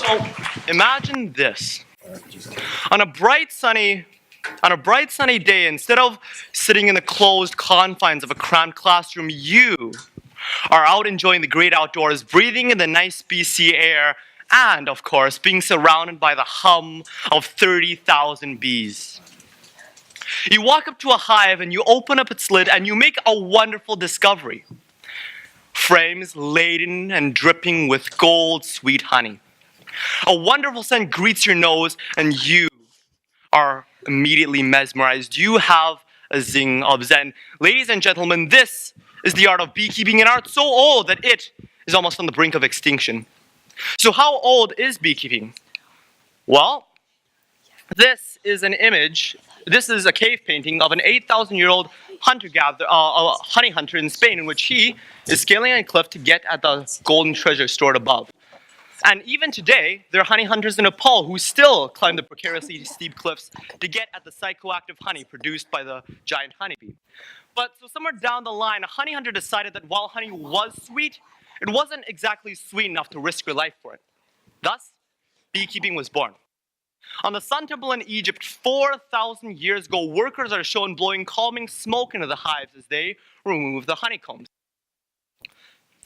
So imagine this. On a bright sunny day, instead of sitting in the closed confines of a cramped classroom, you are out enjoying the great outdoors, breathing in the nice BC air, and of course, being surrounded by the hum of 30,000 bees. You walk up to a hive and you open up its lid and you make a wonderful discovery. Frames laden and dripping with gold sweet honey. A wonderful scent greets your nose and you are immediately mesmerized. You have a zing of zen. Ladies and gentlemen, this is the art of beekeeping, an art so old that it is almost on the brink of extinction. So how old is beekeeping? Well, this is an image. This is a cave painting of an 8,000-year-old hunter-gatherer, honey hunter in Spain, in which he is scaling a cliff to get at the golden treasure stored above. And even today, there are honey hunters in Nepal who still climb the precariously steep cliffs to get at the psychoactive honey produced by the giant honeybee. But so somewhere down the line, a honey hunter decided that while honey was sweet, it wasn't exactly sweet enough to risk your life for it. Thus, beekeeping was born. On the Sun Temple in Egypt 4,000 years ago, workers are shown blowing calming smoke into the hives as they remove the honeycombs.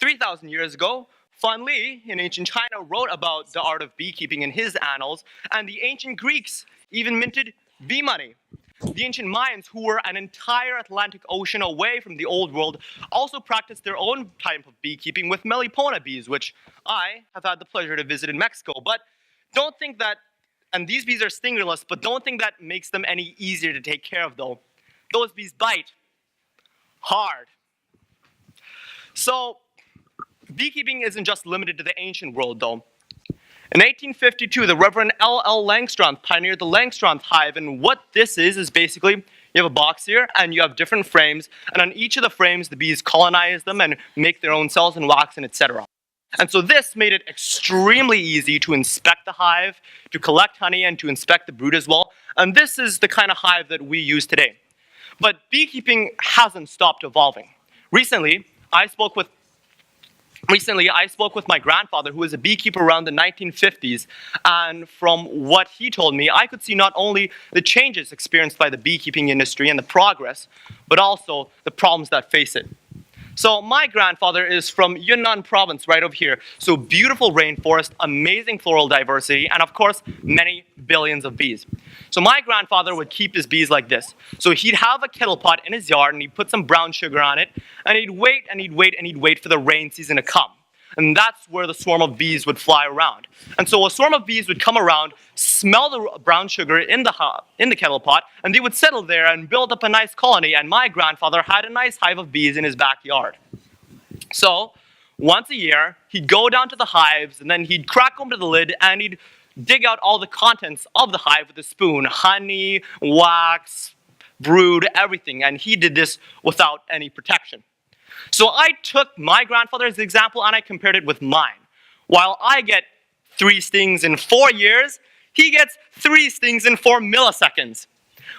3,000 years ago, Fan Li in ancient China wrote about the art of beekeeping in his annals, and the ancient Greeks even minted bee money. The ancient Mayans, who were an entire Atlantic Ocean away from the old world, also practiced their own type of beekeeping with Melipona bees, which I have had the pleasure to visit in Mexico. But don't think that, and these bees are stingerless, but don't think that makes them any easier to take care of though. Those bees bite hard. So, beekeeping isn't just limited to the ancient world though. In 1852, the Reverend L.L. Langstrand pioneered the Langstrand hive, and what this is basically, you have a box here, and you have different frames, and on each of the frames, the bees colonize them and make their own cells and wax and etc. And so this made it extremely easy to inspect the hive, to collect honey, and to inspect the brood as well, and this is the kind of hive that we use today. But beekeeping hasn't stopped evolving. Recently, I spoke with my grandfather, who was a beekeeper around the 1950s, and from what he told me, I could see not only the changes experienced by the beekeeping industry and the progress, but also the problems that face it. So my grandfather is from Yunnan province, right over here. So beautiful rainforest, amazing floral diversity, and of course, many billions of bees. So my grandfather would keep his bees like this. So he'd have a kettle pot in his yard and he'd put some brown sugar on it, and he'd wait and he'd wait and he'd wait for the rain season to come. And that's where the swarm of bees would fly around. And so a swarm of bees would come around, smell the brown sugar in the kettle pot, and they would settle there and build up a nice colony. And my grandfather had a nice hive of bees in his backyard. So once a year, he'd go down to the hives, and then he'd crack open the lid, and he'd dig out all the contents of the hive with a spoon: honey, wax, brood, everything. And he did this without any protection. So I took my grandfather's example and I compared it with mine. While I get 3 stings in 4 years, he gets 3 stings in 4 milliseconds.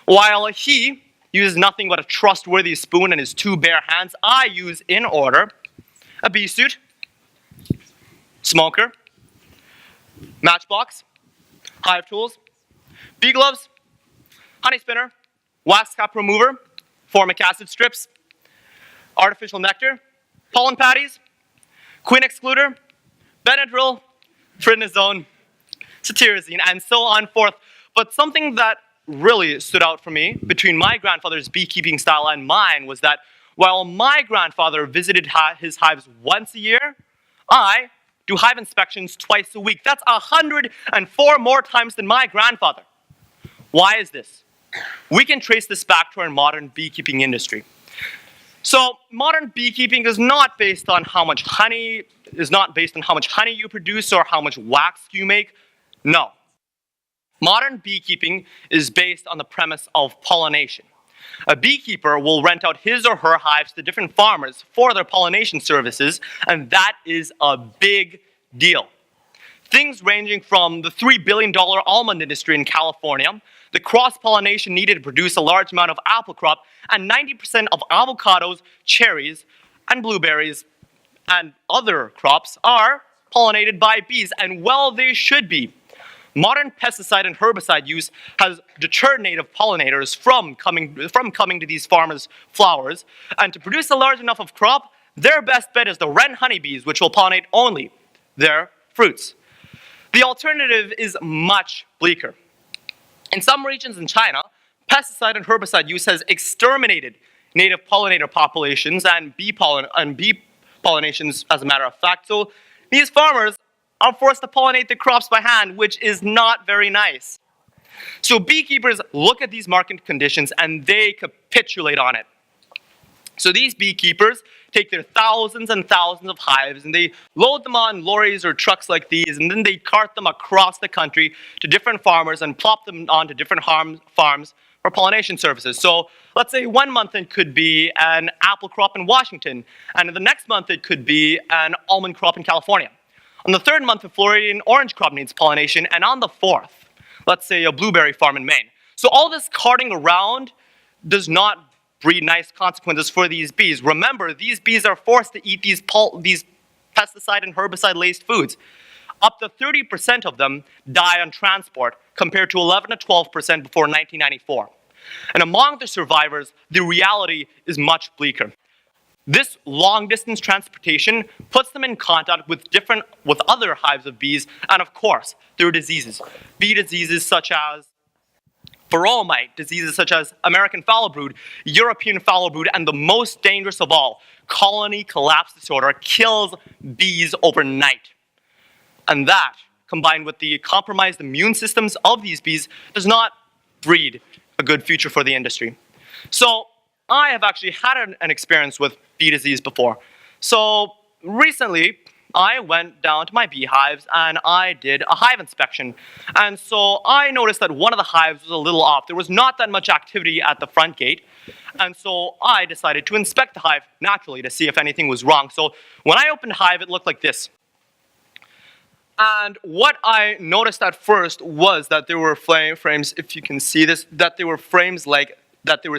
While he uses nothing but a trustworthy spoon and his 2 bare hands, I use in order a bee suit, smoker, matchbox, hive tools, bee gloves, honey spinner, wax cap remover, formic acid strips, artificial nectar, pollen patties, queen excluder, Benadryl, prednisone, cetirizine, and so on forth. But something that really stood out for me between my grandfather's beekeeping style and mine was that while my grandfather visited his hives once a year, I do hive inspections twice a week. That's 104 more times than my grandfather. Why is this? We can trace this back to our modern beekeeping industry. So modern beekeeping is not based on how much honey you produce or how much wax you make. No. Modern beekeeping is based on the premise of pollination. A beekeeper will rent out his or her hives to different farmers for their pollination services, and that is a big deal. Things ranging from the $3 billion almond industry in California, the cross-pollination needed to produce a large amount of apple crop, and 90% of avocados, cherries, and blueberries, and other crops are pollinated by bees, and well, they should be. Modern pesticide and herbicide use has deterred native pollinators from coming to these farmers' flowers, and to produce a large enough of crop, their best bet is the wren honeybees, which will pollinate only their fruits. The alternative is much bleaker. In some regions in China, pesticide and herbicide use has exterminated native pollinator populations and bee pollinations, as a matter of fact. So these farmers are forced to pollinate the crops by hand, which is not very nice. So beekeepers look at these market conditions and they capitulate on it. So these beekeepers take their thousands and thousands of hives and they load them on lorries or trucks like these, and then they cart them across the country to different farmers and plop them onto different farms for pollination services. So let's say 1 month it could be an apple crop in Washington, and in the next month it could be an almond crop in California. On the third month, a Floridian orange crop needs pollination, and on the fourth, let's say a blueberry farm in Maine. So all this carting around does not breed nice consequences for these bees. Remember, these bees are forced to eat these pesticide and herbicide-laced foods. Up to 30% of them die on transport, compared to 11 to 12% before 1994. And among the survivors, the reality is much bleaker. This long-distance transportation puts them in contact with other hives of bees, and of course, there are diseases. Bee diseases such as varroa mite, diseases such as American foul brood, European foul brood, and the most dangerous of all, colony collapse disorder, kills bees overnight. And that, combined with the compromised immune systems of these bees, does not breed a good future for the industry. So I have actually had an experience with bee disease before. So recently, I went down to my beehives and I did a hive inspection. And so I noticed that one of the hives was a little off. There was not that much activity at the front gate. And so I decided to inspect the hive naturally to see if anything was wrong. So when I opened the hive, it looked like this. And what I noticed at first was that there were frames, if you can see this, that there were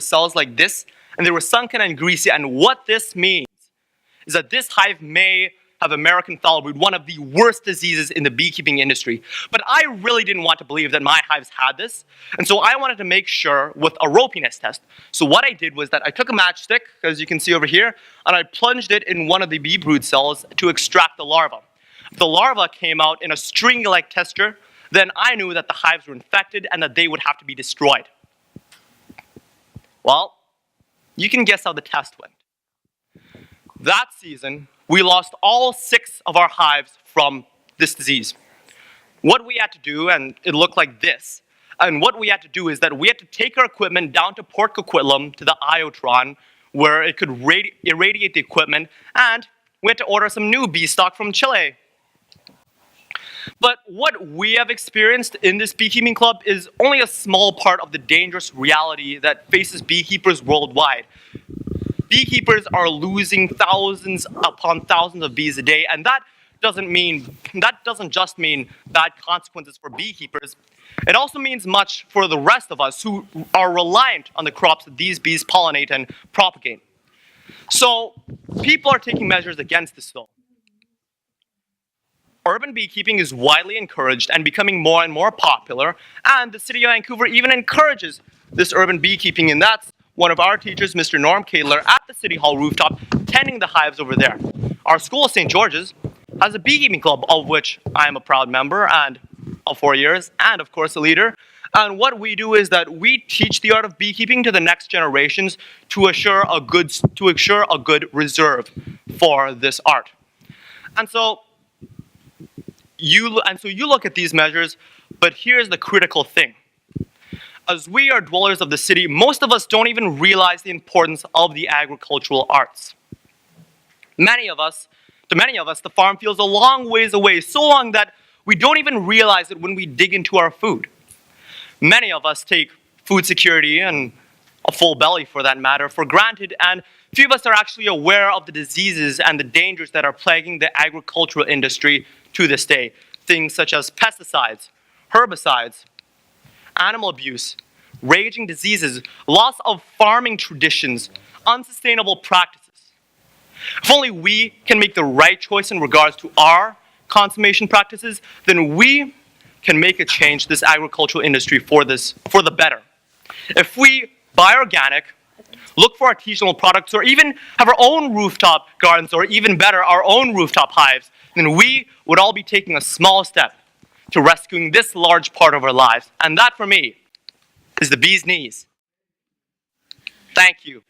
cells like this, and they were sunken and greasy. And what this means is that this hive may have American foul brood, one of the worst diseases in the beekeeping industry. But I really didn't want to believe that my hives had this, and so I wanted to make sure with a ropiness test. So what I did was that I took a matchstick, as you can see over here, and I plunged it in one of the bee brood cells to extract the larva. If the larva came out in a string-like texture, then I knew that the hives were infected and that they would have to be destroyed. Well, you can guess how the test went. That season, we lost all 6 of our hives from this disease. What we had to do, and it looked like this, and what we had to do is that we had to take our equipment down to Port Coquitlam to the Iotron, where it could irradiate the equipment, and we had to order some new bee stock from Chile. But what we have experienced in this beekeeping club is only a small part of the dangerous reality that faces beekeepers worldwide. Beekeepers are losing thousands upon thousands of bees a day, and that doesn't just mean bad consequences for beekeepers. It also means much for the rest of us who are reliant on the crops that these bees pollinate and propagate. So people are taking measures against this though. Urban beekeeping is widely encouraged and becoming more and more popular, and the City of Vancouver even encourages this urban beekeeping, and that's one of our teachers, Mr. Norm Kadler, at the City Hall rooftop, tending the hives over there. Our school, St. George's, has a beekeeping club, of which I am a proud member and of 4 years, and of course a leader. And what we do is that we teach the art of beekeeping to the next generations to assure a good reserve for this art. And so you look at these measures, but here's the critical thing. As we are dwellers of the city, most of us don't even realize the importance of the agricultural arts. To many of us, the farm feels a long ways away, so long that we don't even realize it when we dig into our food. Many of us take food security, and a full belly for that matter, for granted, and few of us are actually aware of the diseases and the dangers that are plaguing the agricultural industry to this day. Things such as pesticides, herbicides, animal abuse, raging diseases, loss of farming traditions, unsustainable practices. If only we can make the right choice in regards to our consummation practices, then we can make a change to this agricultural industry for the better. If we buy organic, look for artisanal products, or even have our own rooftop gardens, or even better, our own rooftop hives, then we would all be taking a small step to rescuing this large part of our lives. And that, for me, is the bee's knees. Thank you.